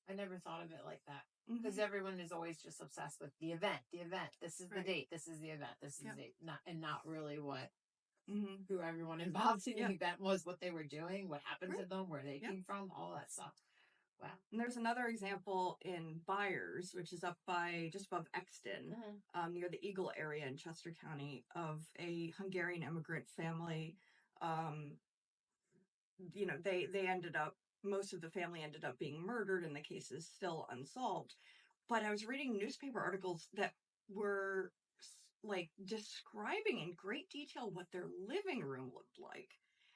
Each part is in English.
I never thought of it like that. Because everyone is always just obsessed with the event. This is the date. This is the event. This is the date. Not really what who everyone involved in the event was, what they were doing, what happened to them, where they came from, all that stuff. Wow. And there's another example in Byers, which is up by just above Exton, near the Eagle area in Chester County, of a Hungarian immigrant family. They ended up, most of the family ended up being murdered, and the case is still unsolved. But I was reading newspaper articles that were like describing in great detail what their living room looked like,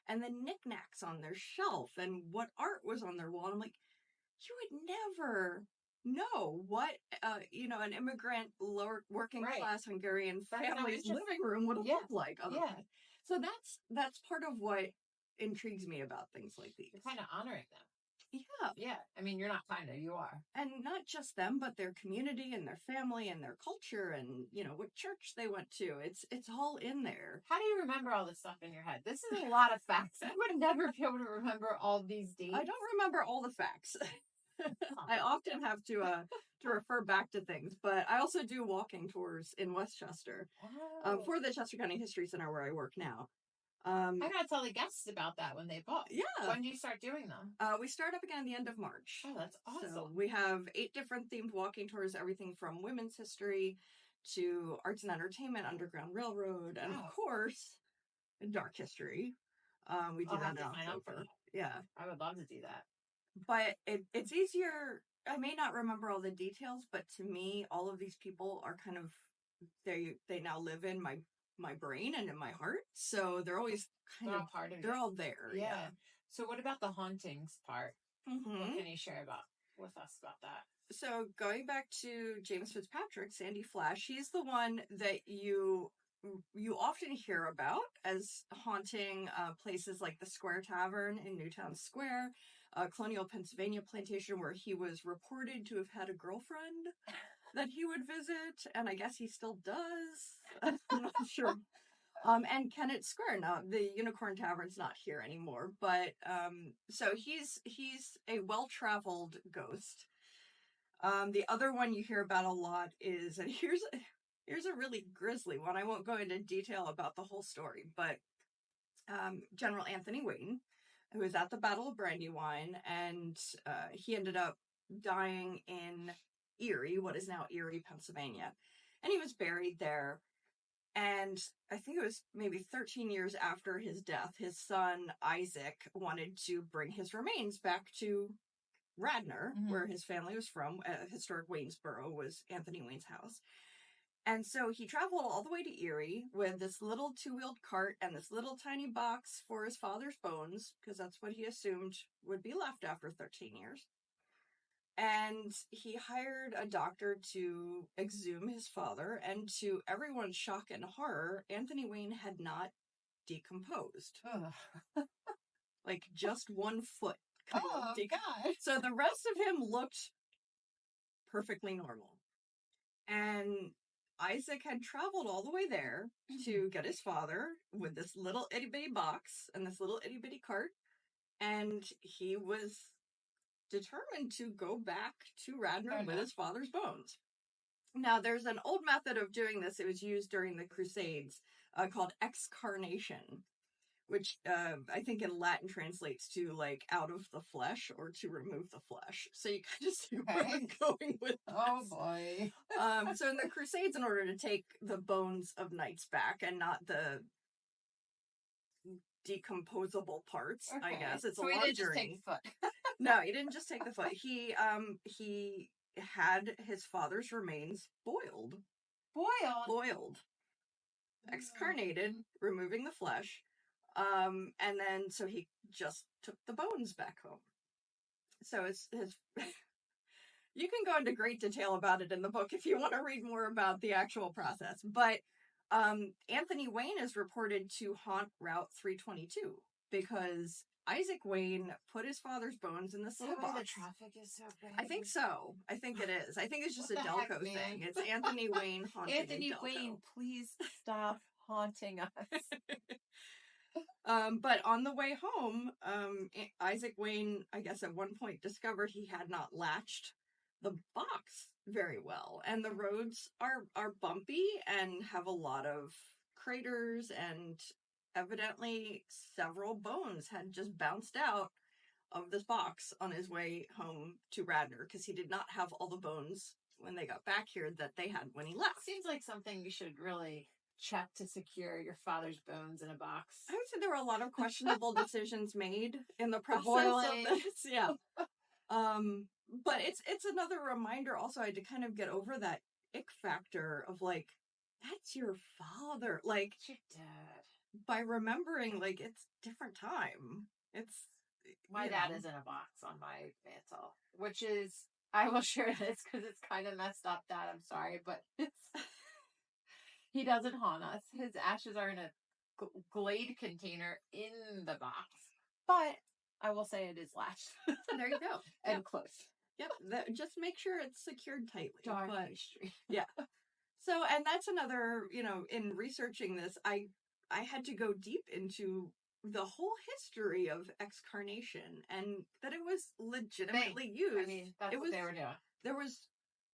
and the knickknacks on their shelf, and what art was on their wall. And I'm like, you would never know what an immigrant, lower working class Hungarian family's living room would have looked like. So that's part of what intrigues me about things like these. You're kind of honoring them. Yeah. I mean, you're not kind of, you are. And not just them, but their community and their family and their culture and, what church they went to. It's all in there. How do you remember all this stuff in your head? This is a lot of facts. I would never be able to remember all these dates. I don't remember all the facts. I often have to refer back to things, but I also do walking tours in Westchester for the Chester County History Center where I work now. I gotta tell the guests about that when they book. Yeah. When do you start doing them? We start up again at the end of March. Oh, that's awesome. So we have 8 different themed walking tours, everything from women's history to arts and entertainment, Underground Railroad, and of course, dark history. We do that in October. Yeah. I would love to do that. But it's easier. I may not remember all the details, but to me, all of these people are kind of, they now live in my brain and in my heart. So they're always all part of it. They're all there. Yeah. So what about the hauntings part? What can you share with us about that? So going back to James Fitzpatrick, Sandy Flash, he's the one that you often hear about as haunting places like the Square Tavern in Newtown Square, Colonial Pennsylvania plantation, where he was reported to have had a girlfriend that he would visit, and I guess he still does. I'm not sure. And Kennett Square. Now, the Unicorn Tavern's not here anymore, but so he's a well-traveled ghost. The other one you hear about a lot is, and here's a really grisly one. I won't go into detail about the whole story, but General Anthony Wayne, who was at the Battle of Brandywine, and he ended up dying in Erie, what is now Erie, Pennsylvania. And he was buried there. And I think it was maybe 13 years after his death, his son, Isaac, wanted to bring his remains back to Radnor, where his family was from. Historic Waynesboro was Anthony Wayne's house. And so he traveled all the way to Erie with this little 2-wheeled cart and this little tiny box for his father's bones, because that's what he assumed would be left after 13 years. And he hired a doctor to exhume his father, and to everyone's shock and horror, Anthony Wayne had not decomposed. Like just one foot. God. So the rest of him looked perfectly normal. And Isaac had traveled all the way there to get his father with this little itty bitty box and this little itty bitty cart. And he was determined to go back to Radnor with his father's bones. Now, there's an old method of doing this. It was used during the Crusades called excarnation, which I think in Latin translates to like out of the flesh or to remove the flesh. So you kind of see where I'm going with this. Oh boy. So in the Crusades, in order to take the bones of knights back and not the decomposable parts, I guess. It's so a he long didn't journey. Just take the foot. No, he didn't just take the foot. He had his father's remains boiled. Excarnated, removing the flesh. And then, so he just took the bones back home. So it's you can go into great detail about it in the book if you want to read more about the actual process. But Anthony Wayne is reported to haunt Route 322 because Isaac Wayne put his father's bones in this little box. The traffic is so bad. I think so. I think it is. I think it's just a Delco thing. It's Anthony Wayne haunting Anthony Wayne, please stop haunting us. But on the way home, Isaac Wayne, I guess at one point discovered he had not latched the box very well. And the roads are bumpy and have a lot of craters, and evidently several bones had just bounced out of this box on his way home to Radnor, because he did not have all the bones when they got back here that they had when he left. Seems like something you should really check to secure your father's bones in a box. I would say there were a lot of questionable decisions made in the process of this. Yeah. But it's another reminder also, I had to kind of get over that ick factor of like, that's your father. Like, it's your dad. By remembering, like, it's different time. It's my dad is in a box on my mantle, which is, I will share this because it's kind of messed up, Dad. I'm sorry, but he doesn't haunt us. His ashes are in a Glade container in the box, but I will say it is latched. There you go. And close. Yep. Just make sure it's secured tightly. Dark history. Yeah. So, and that's another, in researching this, I had to go deep into the whole history of excarnation, and that it was legitimately used. I mean, that's what they were doing. There was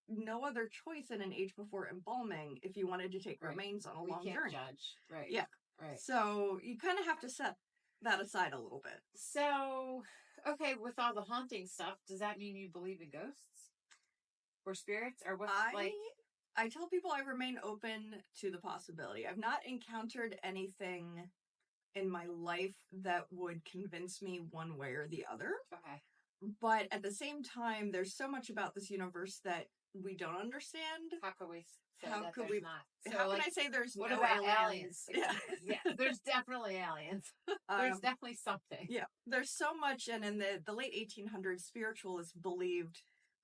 no other choice in an age before embalming if you wanted to take remains on a long journey. Judge. Right. Yeah. Right. So you kind of have to set that aside a little bit. So, okay, with all the haunting stuff, does that mean you believe in ghosts or spirits, or what? I tell people I remain open to the possibility. I've not encountered anything in my life that would convince me one way or the other. Okay. But at the same time, there's so much about this universe that we don't understand. How could we say how that could there's we not? So how can I say there's what no about aliens? Yeah, there's definitely aliens. There's definitely something. Yeah, there's so much, and in the late 1800s, spiritualists believed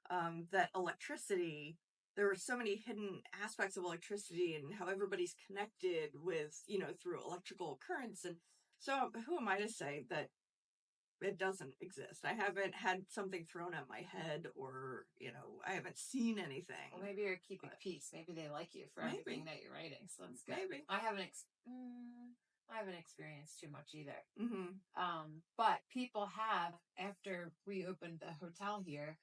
that electricity, there were so many hidden aspects of electricity and how everybody's connected with, through electrical currents. And so who am I to say that it doesn't exist? I haven't had something thrown at my head, or, I haven't seen anything. Well, maybe you're keeping peace. Maybe they like you for everything that you're writing. So that's good. Maybe. I haven't experienced too much either. Mm-hmm. But people have, after we opened the hotel here,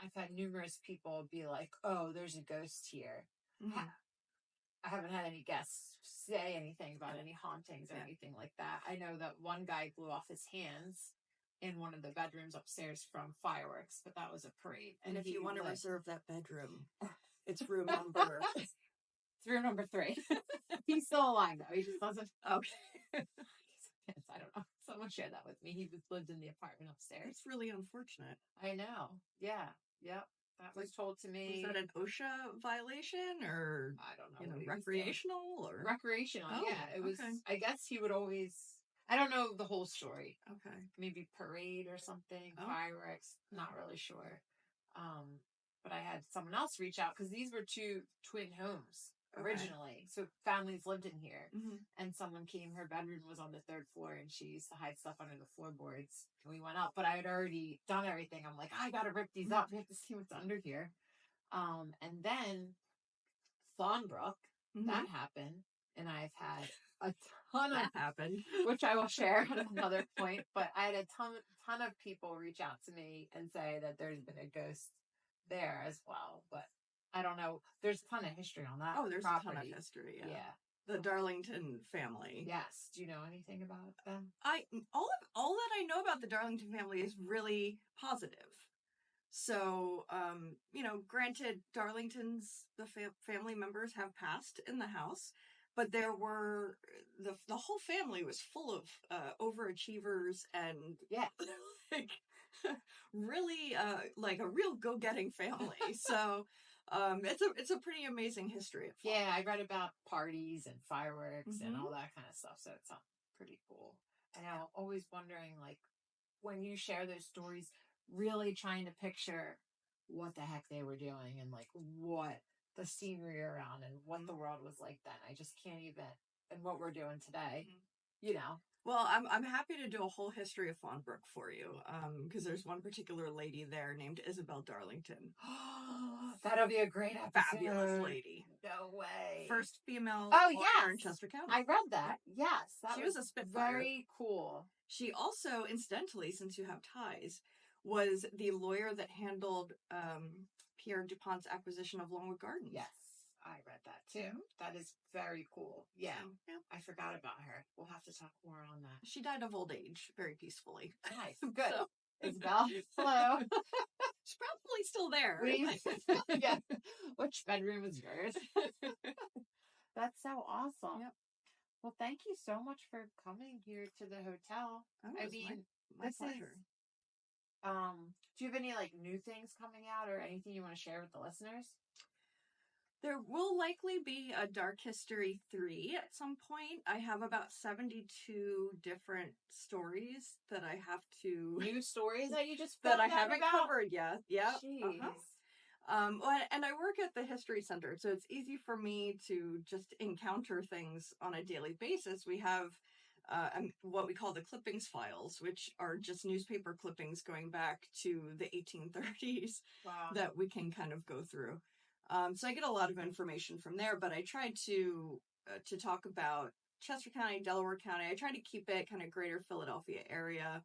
I've had numerous people be like, oh, there's a ghost here. Mm-hmm. I haven't had any guests say anything about any hauntings or anything like that. I know that one guy blew off his hands in one of the bedrooms upstairs from fireworks, but that was a parade. And if you want to reserve that bedroom, it's room number... It's room number 3. He's still alive, though. He just doesn't... Okay. I don't know. Someone shared that with me. He lived in the apartment upstairs. It's really unfortunate. I know. Yeah. Yep. That was told to me. Was that an OSHA violation, or I don't know, recreational, or recreational? Yeah, it was. Okay. I guess he would always. I don't know the whole story. Okay, maybe parade or something, fireworks. Not really sure. But I had someone else reach out because these were 2 twin homes originally, so families lived in here. Mm-hmm. And someone came. Her bedroom was on the 3rd floor, and she used to hide stuff under the floorboards. And we went up, but I had already done everything. I'm like, I gotta rip these up. We have to see what's under here. And then Thornbrook, that happened, and I've had a ton of happened, which I will share at another point. But I had a ton of people reach out to me and say that there's been a ghost there as well. But I don't know. There's a ton of history on that. Oh, there's property. A ton of history. Yeah. The Darlington family. Yes. Do you know anything about them? All that I know about the Darlington family is really positive. So, granted, Darlington's, the family members have passed in the house, but there were, the whole family was full of overachievers and, like, really, like a real go-getting family. So, it's a pretty amazing history. Yeah, I read about parties and fireworks and all that kind of stuff, so it's pretty cool. And I'm always wondering, like, when you share those stories, really trying to picture what the heck they were doing and like what the scenery around and what the world was like then. I just can't even, and what we're doing today, Well, I'm happy to do a whole history of Fawnbrook for you, because there's one particular lady there named Isabel Darlington. That'll be a great episode. Fabulous lady. No way. First female lawyer in Chester County. I read that. Yes. She was a spitfire. Very cool. She also, incidentally, since you have ties, was the lawyer that handled Pierre DuPont's acquisition of Longwood Gardens. Yes. I read that too. That is very cool. Yeah. I forgot about her. We'll have to talk more on that. She died of old age very peacefully. Nice. Good. So, Isabel, hello. She's probably still there. Yeah. Which bedroom is yours? That's so awesome. Yep. Well, thank you so much for coming here to the hotel. I mean, my pleasure. Do you have any new things coming out or anything you want to share with the listeners? There will likely be a Dark History 3 at some point. I have about 72 different stories that I have to... New stories that you just that I haven't covered yet. Yeah. Jeez. And I work at the History Center, so it's easy for me to just encounter things on a daily basis. We have what we call the clippings files, which are just newspaper clippings going back to the 1830s. Wow. That we can kind of go through. So I get a lot of information from there, but I try to talk about Chester County, Delaware County. I try to keep it kind of greater Philadelphia area.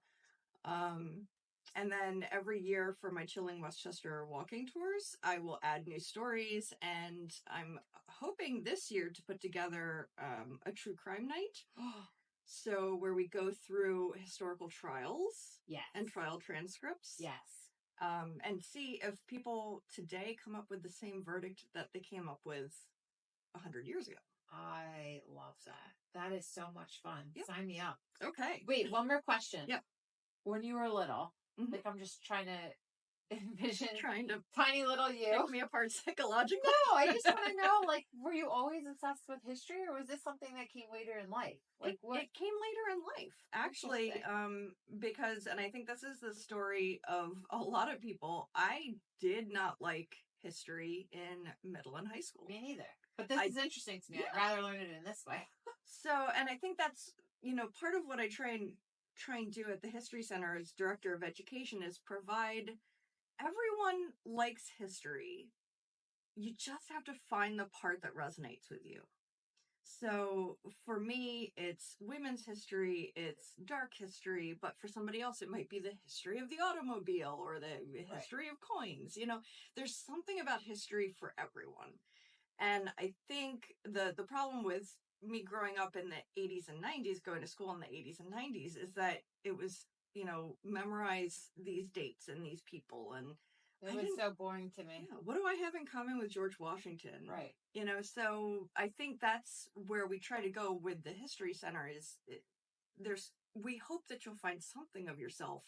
And then every year for my Chilling Westchester walking tours, I will add new stories. And I'm hoping this year to put together a true crime night. So where we go through historical trials. Yes. And trial transcripts. Yes. And see if people today come up with the same verdict that they came up with 100 years ago. I love that. That is so much fun. Yep. Sign me up. Okay. Wait, one more question. Yep. When you were little, I'm just trying to envision tiny little you. Pick me apart psychologically. No, I just want to know, were you always obsessed with history, or was this something that came later in life? What? It came later in life, actually, because, and I think this is the story of a lot of people, I did not like history in middle and high school. Me neither. But this is interesting to me. Yeah. I'd rather learn it in this way. So, and I think that's, part of what I try and do at the History Center as Director of Education is provide... Everyone likes history. You just have to find the part that resonates with you. So for me, it's women's history, it's dark history, but for somebody else, it might be the history of the automobile or the history of coins. There's something about history for everyone. And I think the problem with me growing up in the 80s and 90s, going to school in the 80s and 90s, is that it was, memorize these dates and these people. And it was so boring to me. Yeah, what do I have in common with George Washington? Right. So I think that's where we try to go with the History Center is we hope that you'll find something of yourself